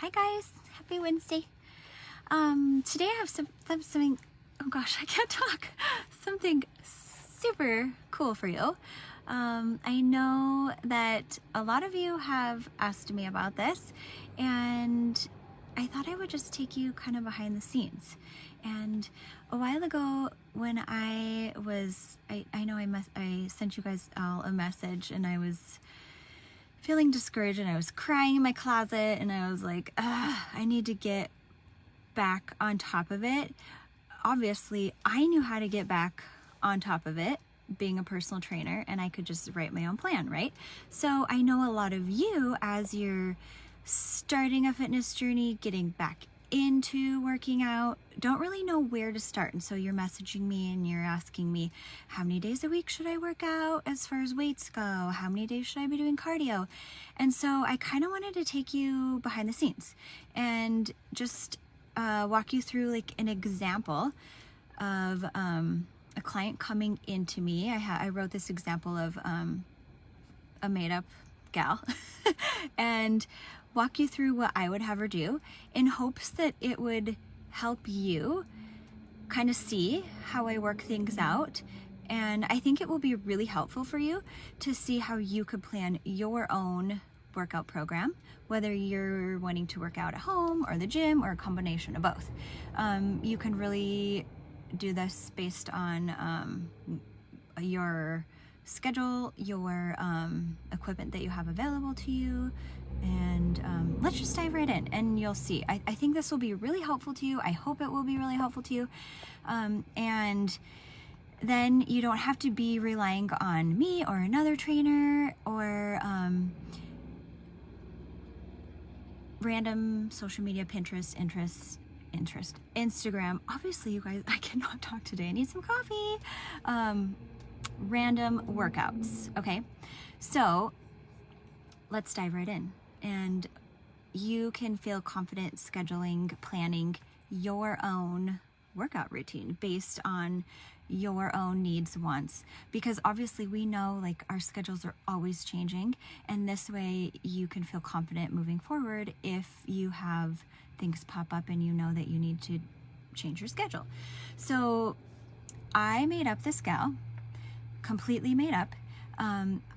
Hi guys, happy Wednesday. Today I have something, oh gosh, I can't talk, something super cool for you. I know that a lot of you have asked me about this, and I thought I would just take you kind of behind the scenes. And a while ago when I know I sent you guys all a message, and I was feeling discouraged and I was crying in my closet, and I was like, I need to get back on top of it. Obviously, I knew how to get back on top of it being a personal trainer, and I could just write my own plan, right? So I know a lot of you, as you're starting a fitness journey, getting back into working out, don't really know where to start. And so you're messaging me and you're asking me, how many days a week should I work out as far as weights go? How many days should I be doing cardio? And so I kind of wanted to take you behind the scenes and just walk you through like an example of a client coming into me. I wrote this example of a made-up gal and walk you through what I would have her do in hopes that it would help you kind of see how I work things out. And I think it will be really helpful for you to see how you could plan your own workout program, whether you're wanting to work out at home or the gym or a combination of both. You can really do this based on your schedule, your equipment that you have available to you, and let's just dive right in and you'll see. I think this will be really helpful to you. I hope it will be really helpful to you. And then you don't have to be relying on me or another trainer or random social media, Pinterest, Instagram. Obviously, you guys, I cannot talk today. I need some coffee. Random workouts. Okay, so let's dive right in, and you can feel confident scheduling, planning your own workout routine based on your own needs, wants, because obviously we know like our schedules are always changing, and this way you can feel confident moving forward if you have things pop up and you know that you need to change your schedule. So I made up this gal, completely made up.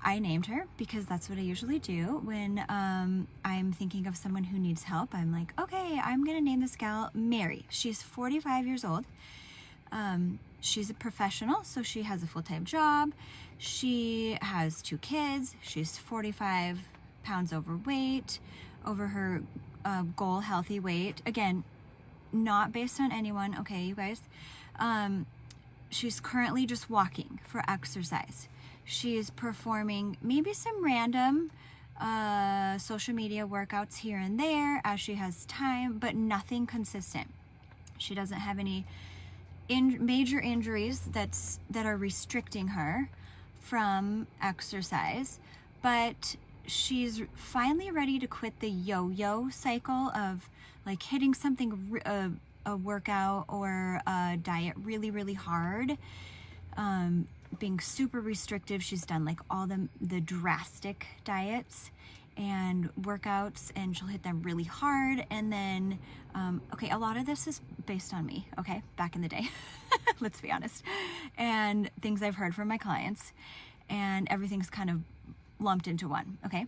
I named her because that's what I usually do when I'm thinking of someone who needs help. I'm like, okay, I'm gonna name this gal Mary. She's 45 years old. She's a professional, so she has a full-time job. She has 2 kids. She's 45 pounds overweight, over her goal healthy weight. Again, not based on anyone, okay, you guys? She's currently just walking for exercise. She's performing maybe some random social media workouts here and there as she has time, but nothing consistent. She doesn't have any major injuries that are restricting her from exercise, but she's finally ready to quit the yo-yo cycle of like hitting something, a workout or a diet really, really hard, being super restrictive. She's done like all the drastic diets and workouts, and she'll hit them really hard. And then, okay, a lot of this is based on me, okay, back in the day, let's be honest, and things I've heard from my clients, and everything's kind of lumped into one, okay?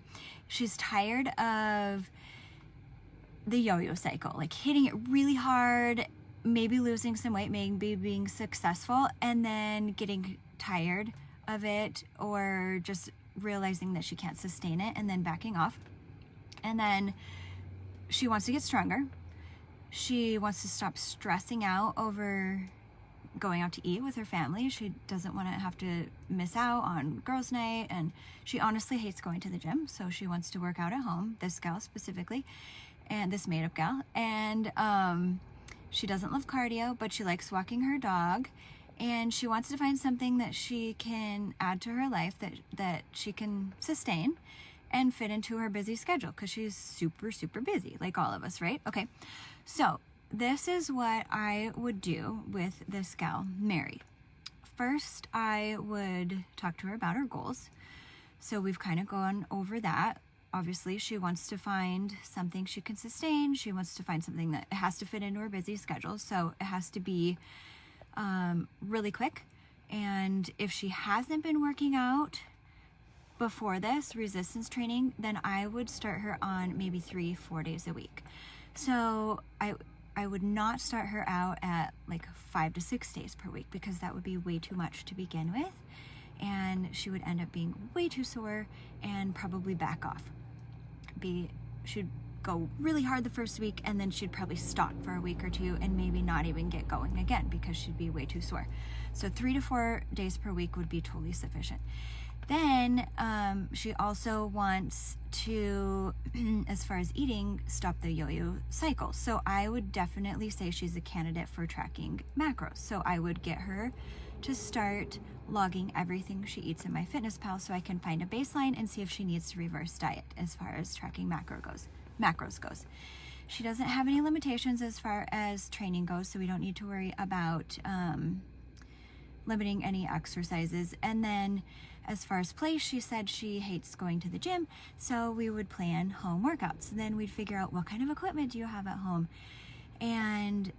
She's tired of the yo-yo cycle, like hitting it really hard, maybe losing some weight, maybe being successful, and then getting tired of it, or just realizing that she can't sustain it and then backing off. And then she wants to get stronger. She wants to stop stressing out over going out to eat with her family. She doesn't want to have to miss out on girls' night, and she honestly hates going to the gym, so she wants to work out at home, this gal specifically, and this made-up gal. And she doesn't love cardio, but she likes walking her dog, and she wants to find something that she can add to her life that she can sustain and fit into her busy schedule, because she's super, super busy, like all of us, right? Okay, so this is what I would do with this gal, Mary. First, I would talk to her about her goals. So we've kind of gone over that obviously she wants to find something she can sustain. She wants to find something that has to fit into her busy schedule. So it has to be really quick. And if she hasn't been working out before this resistance training, then I would start her on maybe 3-4 days a week. So I would not start her out at like 5 to 6 days per week, because that would be way too much to begin with. And she would end up being way too sore and probably back off. She'd go really hard the first week, and then she'd probably stop for a week or two and maybe not even get going again because she'd be way too sore. So 3 to 4 days per week would be totally sufficient. Then she also wants to, as far as eating, stop the yo-yo cycle. So I would definitely say she's a candidate for tracking macros. So I would get her to start logging everything she eats in MyFitnessPal, so I can find a baseline and see if she needs to reverse diet as far as tracking macros goes. She doesn't have any limitations as far as training goes, so we don't need to worry about limiting any exercises. And then as far as play, she said she hates going to the gym, so we would plan home workouts. Then we'd figure out, what kind of equipment do you have at home? And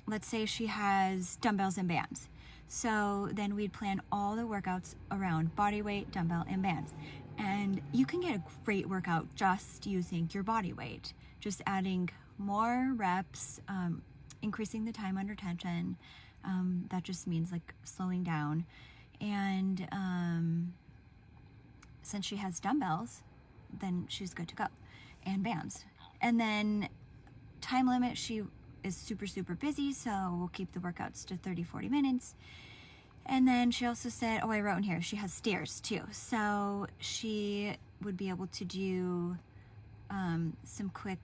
let's say she has dumbbells and bands. So then we'd plan all the workouts around body weight, dumbbell, and bands. And you can get a great workout just using your body weight, just adding more reps, increasing the time under tension. That just means like slowing down. And since she has dumbbells, then she's good to go, and bands. And then time limit, she is super, super busy, so we'll keep the workouts to 30-40 minutes. And then she also said, I wrote in here, she has stairs too. So she would be able to do some quick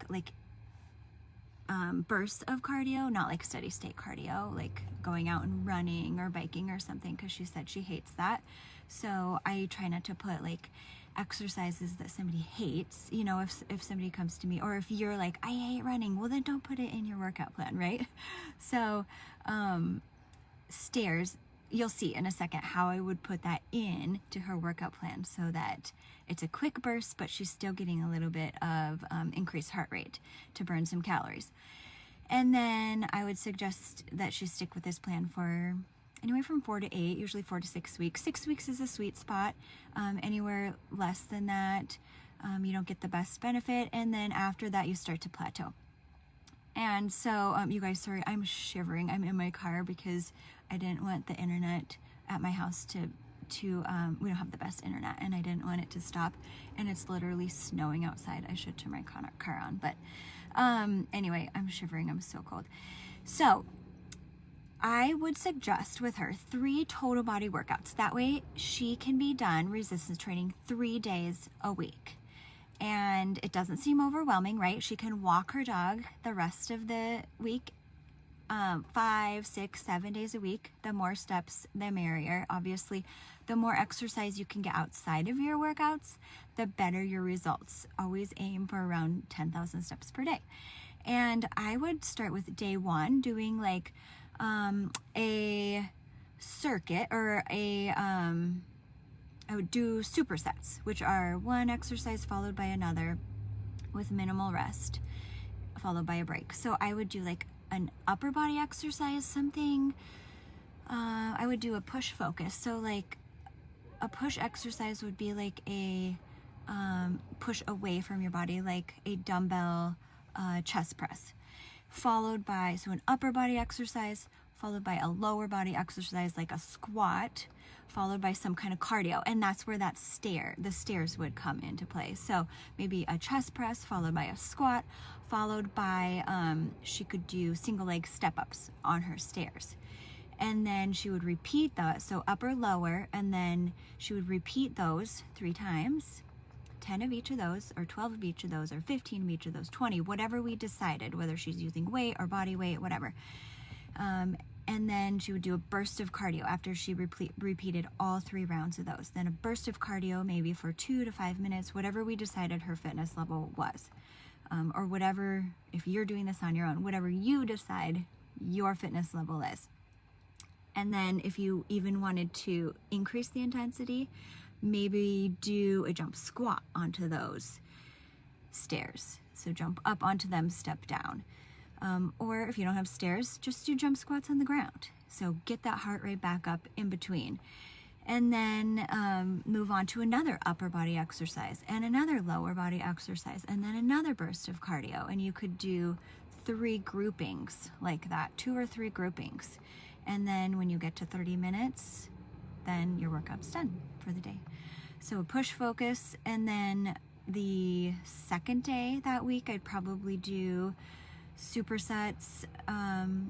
bursts of cardio, not like steady state cardio, like going out and running or biking or something, because she said she hates that. So I try not to put like exercises that somebody hates. You know, if somebody comes to me, or if you're like, I hate running, well then don't put it in your workout plan, right? So stairs, you'll see in a second how I would put that in to her workout plan so that it's a quick burst, but she's still getting a little bit of increased heart rate to burn some calories. And then I would suggest that she stick with this plan for anywhere from 4 to 8, usually 4 to 6 weeks. 6 weeks is a sweet spot. Anywhere less than that, you don't get the best benefit. And then after that, you start to plateau. And so, you guys, sorry, I'm shivering. I'm in my car because I didn't want the internet at my house to we don't have the best internet, and I didn't want it to stop. And it's literally snowing outside. I should turn my car on. But anyway, I'm shivering. I'm so cold. So I would suggest with her 3 total body workouts. That way she can be done resistance training 3 days a week. And it doesn't seem overwhelming, right? She can walk her dog the rest of the week, 5, 6, 7 days a week. The more steps, the merrier. Obviously, the more exercise you can get outside of your workouts, the better your results. Always aim for around 10,000 steps per day. And I would start with day 1 doing like a circuit, or I would do supersets, which are one exercise followed by another with minimal rest, followed by a break. So I would do like an upper body exercise, something, I would do a push focus. So like a push exercise would be like a push away from your body, like a dumbbell chest press, followed by, so an upper body exercise, followed by a lower body exercise like a squat, followed by some kind of cardio. And that's where the stairs would come into play. So maybe a chest press followed by a squat, followed by she could do single leg step ups on her stairs. And then she would repeat that, so upper, lower, and then she would repeat those 3 times, 10 of each of those, or 12 of each of those, or 15 of each of those, 20, whatever we decided, whether she's using weight or body weight, whatever. And then she would do a burst of cardio after she repeated all 3 rounds of those. Then a burst of cardio, maybe for 2 to 5 minutes, whatever we decided her fitness level was. Or whatever, if you're doing this on your own, whatever you decide your fitness level is. And then if you even wanted to increase the intensity, maybe do a jump squat onto those stairs. So jump up onto them, step down. Or if you don't have stairs, just do jump squats on the ground. So get that heart rate back up in between. And then move on to another upper body exercise and another lower body exercise and then another burst of cardio. And you could do 3 groupings like that, 2 or 3 groupings. And then when you get to 30 minutes, then your workout's done for the day. So push, focus, and then the second day that week, I'd probably do supersets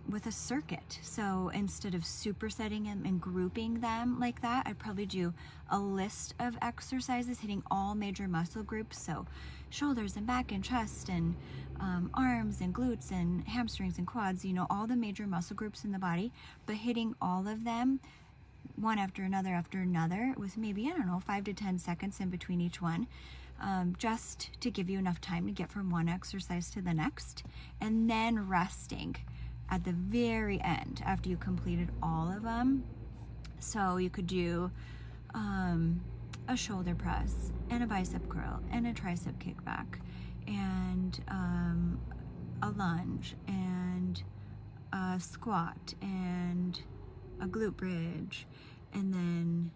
with a circuit. So instead of supersetting them and grouping them like that, I'd probably do a list of exercises hitting all major muscle groups. So shoulders and back and chest and arms and glutes and hamstrings and quads, you know, all the major muscle groups in the body, but hitting all of them one after another with maybe, I don't know, 5 to 10 seconds in between each one. Just to give you enough time to get from one exercise to the next, and then resting at the very end after you completed all of them. So you could do a shoulder press and a bicep curl and a tricep kickback and a lunge and a squat and a glute bridge, and then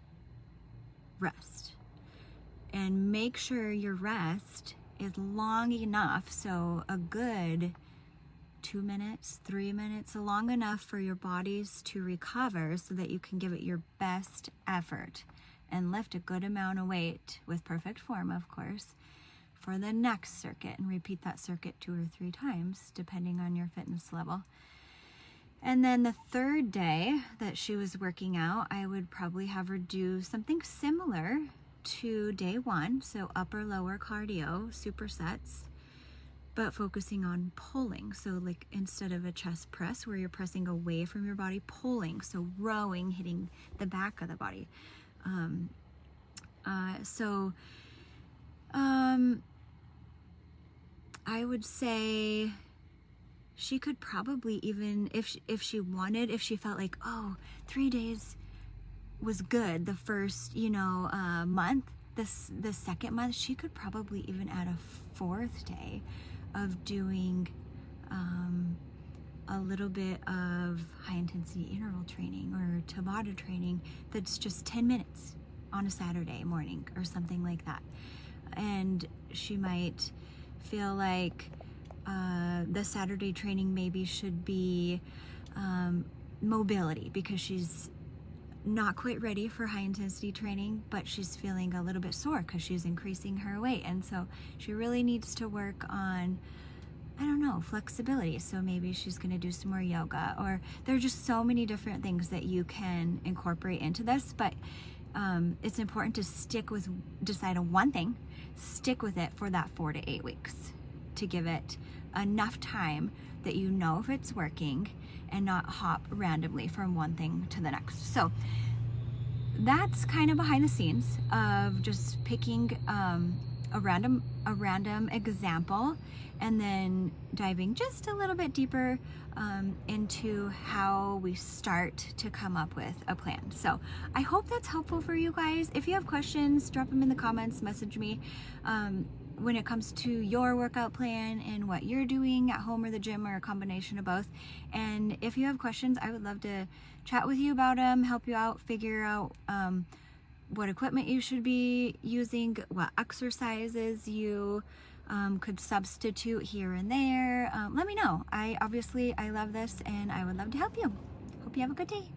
rest. And make sure your rest is long enough, so a good 2 minutes, 3 minutes, long enough for your bodies to recover so that you can give it your best effort and lift a good amount of weight with perfect form, of course, for the next circuit, and repeat that circuit 2 or 3 times depending on your fitness level. And then the third day that she was working out, I would probably have her do something similar to day 1, so upper lower cardio supersets, but focusing on pulling. So like instead of a chest press where you're pressing away from your body, pulling, so rowing, hitting the back of the body. I would say she could probably even, if she wanted, if she felt like, 3 days was good the first, month, the second month, she could probably even add a 4th day of doing a little bit of high intensity interval training or Tabata training that's just 10 minutes on a Saturday morning or something like that. And she might feel like the Saturday training maybe should be mobility, because she's not quite ready for high intensity training, but she's feeling a little bit sore because she's increasing her weight. And so she really needs to work on, flexibility. So maybe she's going to do some more yoga, or there are just so many different things that you can incorporate into this. But it's important to decide on one thing, stick with it for that 4 to 8 weeks to give it enough time that you know if it's working and not hop randomly from one thing to the next. So that's kind of behind the scenes of just picking a random example and then diving just a little bit deeper into how we start to come up with a plan. So I hope that's helpful for you guys. If you have questions, drop them in the comments, message me. When it comes to your workout plan and what you're doing at home or the gym, or a combination of both. And if you have questions, I would love to chat with you about them, help you out, figure out what equipment you should be using, what exercises you could substitute here and there. Let me know. I love this and I would love to help you. Hope you have a good day.